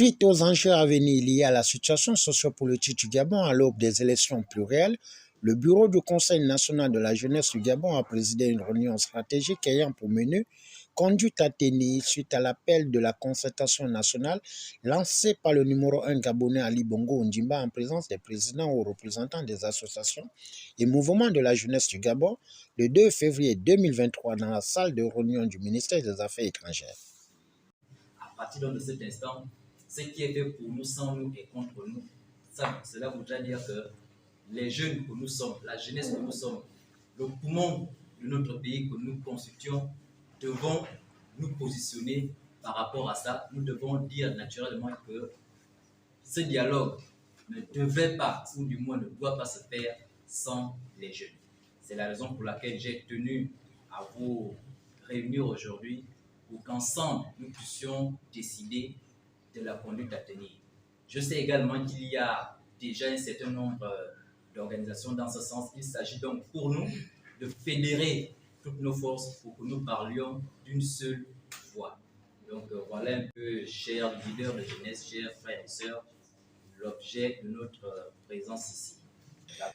Suite aux enjeux à venir liés à la situation sociopolitique du Gabon à l'aube des élections plurielles, le bureau du Conseil national de la jeunesse du Gabon a présidé une réunion stratégique ayant pour menu conduite à tenir suite à l'appel de la concertation nationale lancé par le numéro 1 gabonais Ali Bongo Ondimba en présence des présidents ou représentants des associations et mouvements de la jeunesse du Gabon le 2 février 2023 dans la salle de réunion du ministère des Affaires étrangères. À partir de cet instant, ce qui est fait pour nous, sans nous et contre nous, cela voudrait dire que les jeunes que nous sommes, la jeunesse que nous sommes, le poumon de notre pays que nous constituons, devons nous positionner par rapport à ça. Nous devons dire naturellement que ce dialogue ne devrait pas, ou du moins ne doit pas se faire sans les jeunes. C'est la raison pour laquelle j'ai tenu à vous réunir aujourd'hui pour qu'ensemble nous puissions décider de la conduite à tenir. Je sais également qu'il y a déjà un certain nombre d'organisations dans ce sens. Il s'agit donc pour nous de fédérer toutes nos forces pour que nous parlions d'une seule voix. Donc voilà un peu, chers leaders de jeunesse, chers frères et sœurs, l'objet de notre présence ici.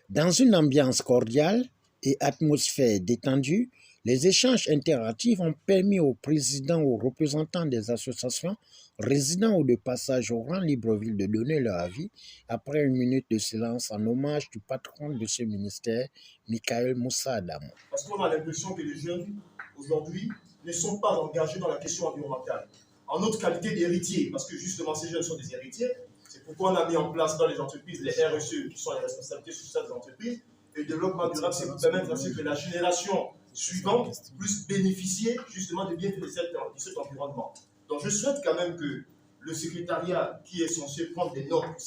Dans une ambiance cordiale et atmosphère détendue, les échanges interactifs ont permis aux présidents ou aux représentants des associations résidant ou de passage au Grand Libreville de donner leur avis après une minute de silence en hommage du patron de ce ministère, Michael Moussa Adamo. Parce qu'on a l'impression que les jeunes, aujourd'hui, ne sont pas engagés dans la question environnementale. En notre qualité d'héritier, parce que justement ces jeunes sont des héritiers, c'est pourquoi on a mis en place dans les entreprises les RSE, qui sont les responsabilités sociales des entreprises, et le développement durable, c'est pour permettre à ce que la génération suivante puisse bénéficier justement des bienfaits de cet environnement. Donc je souhaite quand même que le secrétariat qui est censé prendre des notes pour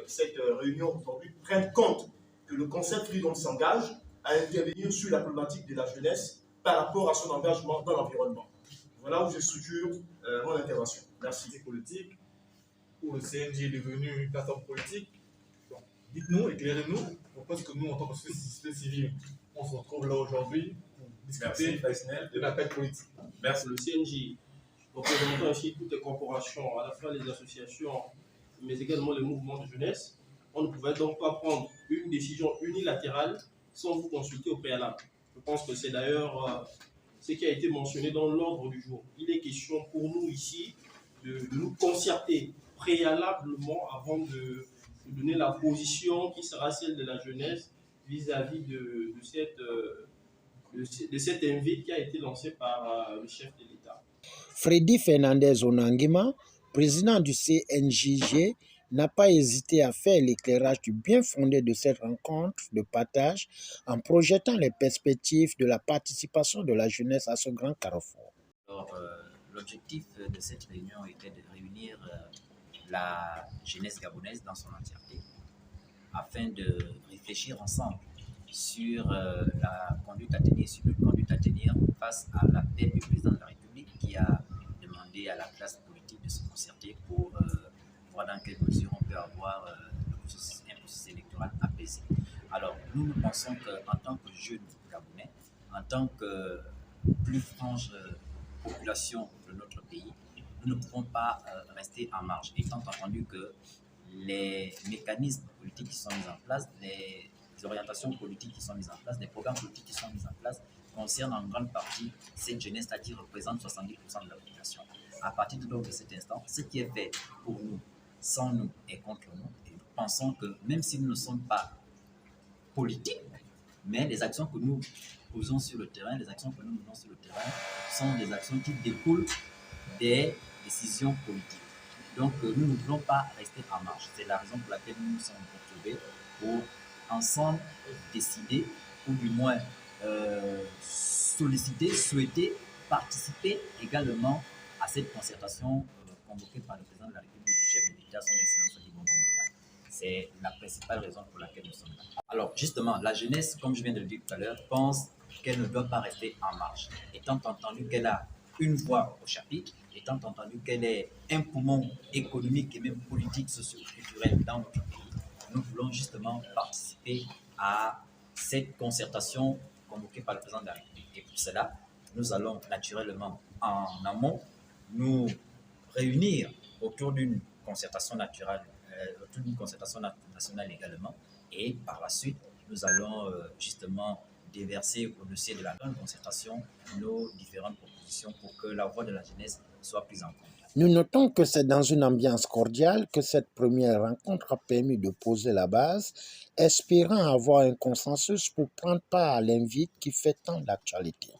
cette réunion aujourd'hui prenne compte que le Conseil Freedom s'engage à intervenir sur la problématique de la jeunesse par rapport à son engagement dans l'environnement. Voilà où je structure mon intervention. Merci. Politique, où le CNJ est devenu une plateforme politique. Donc, dites-nous, éclairez-nous, pourquoi est-ce que nous, en tant que société civile, on se retrouve là aujourd'hui pour discuter de l'appel politique. Merci. Le CNJ, représentant ainsi toutes les corporations, à la fois les associations, mais également les mouvements de jeunesse, on ne pouvait donc pas prendre une décision unilatérale sans vous consulter au préalable. Je pense que c'est d'ailleurs ce qui a été mentionné dans l'ordre du jour. Il est question pour nous ici de nous concerter préalablement avant de donner la position qui sera celle de la jeunesse vis-à-vis de cette invite qui a été lancée par le chef de l'État. Freddy Fernandez Onangima, président du CNJG, n'a pas hésité à faire l'éclairage du bien fondé de cette rencontre de partage en projetant les perspectives de la participation de la jeunesse à ce grand carrefour. L'objectif de cette réunion était de réunir la jeunesse gabonaise dans son entièreté afin de réfléchir ensemble sur la conduite à tenir, face à l'appel du président de la République qui a demandé à la classe politique de se concerter pour voir dans quelle mesure on peut avoir un processus électoral apaisé. Alors, nous pensons qu'en tant que jeunes Gabonais, en tant que plus franche population de notre pays, nous ne pouvons pas rester en marge, étant entendu que les mécanismes politiques qui sont mis en place, les orientations politiques qui sont mises en place, les programmes politiques qui sont mis en place concernent en grande partie cette jeunesse-là qui représente 70% de la population. À partir de cet instant, ce qui est fait pour nous, sans nous et contre nous, et nous pensons que même si nous ne sommes pas politiques, mais les actions que nous posons sur le terrain, les actions que nous menons sur le terrain sont des actions qui découlent des décisions politiques. Donc nous ne voulons pas rester en marche. C'est la raison pour laquelle nous nous sommes retrouvés pour ensemble décider, ou du moins solliciter, souhaiter participer également à cette concertation convoquée par le président de la République, du chef de l'État, son Excellence Ali Bongo Ondimba. C'est la principale raison pour laquelle nous sommes là. Alors justement, la jeunesse, comme je viens de le dire tout à l'heure, pense qu'elle ne doit pas rester en marche, étant entendu qu'elle a une voix au chapitre, étant entendu qu'elle est un poumon économique et même politique, socio-culturel dans notre pays. Nous voulons justement participer à cette concertation convoquée par le président de la République. Et pour cela, nous allons naturellement en amont nous réunir autour d'une concertation naturelle, toute une concertation nationale également. Et par la suite, nous allons justement déverser au dossier de la grande concertation nos différentes propositions pour que la voix de la jeunesse soit prise en compte. Nous notons que c'est dans une ambiance cordiale que cette première rencontre a permis de poser la base, espérant avoir un consensus pour prendre part à l'invite qui fait tant d'actualité.